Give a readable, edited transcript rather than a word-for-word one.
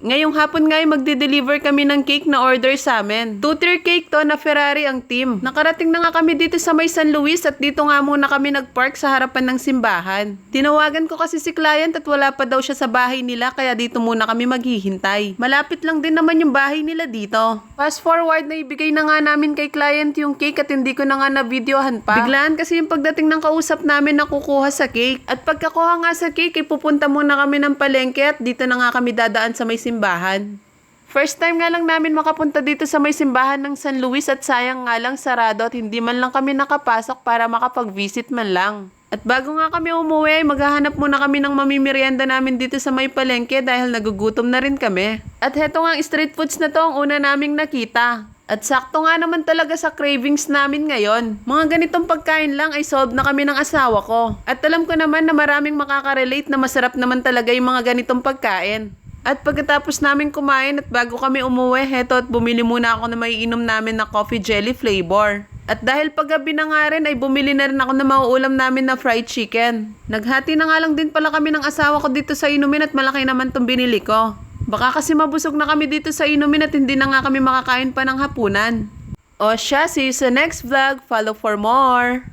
Ngayong hapon nga ay magde-deliver kami ng cake na order sa amin. 2-tier cake to na Ferrari ang team. Nakarating na nga kami dito sa may San Luis at dito nga muna kami nagpark sa harapan ng simbahan. Tinawagan ko kasi si client at wala pa daw siya sa bahay nila kaya dito muna kami maghihintay. Malapit lang din naman yung bahay nila dito. Fast forward na ibigay na nga namin kay client yung cake at hindi ko na nga na-videohan pa. Biglaan kasi yung pagdating ng kausap namin na kukuha sa cake. At pagkakuha nga sa cake ay pupunta muna kami ng palengke at dito na nga kami dadaan sa may simbahan. First time nga lang namin makapunta dito sa may simbahan ng San Luis at sayang nga lang sarado at hindi man lang kami nakapasok para makapag-visit man lang. At bago nga kami umuwi, maghahanap muna kami ng mamimerienda namin dito sa may palengke dahil nagugutom na rin kami. At heto nga, street foods na to ang una naming nakita. At sakto nga naman talaga sa cravings namin ngayon. Mga ganitong pagkain lang ay solve na kami ng asawa ko. At alam ko naman na maraming makaka-relate na masarap naman talaga yung mga ganitong pagkain. At pagkatapos namin kumain at bago kami umuwi, heto at bumili muna ako na maiinom namin na coffee jelly flavor. At dahil paggabi na nga rin ay bumili na rin ako na mauulam namin na fried chicken. Naghati na nga lang din pala kami ng asawa ko dito sa inumin at malaki naman tong binili ko. Baka kasi mabusog na kami dito sa inumin at hindi na nga kami makakain pa ng hapunan. O siya, see you sa next vlog. Follow for more!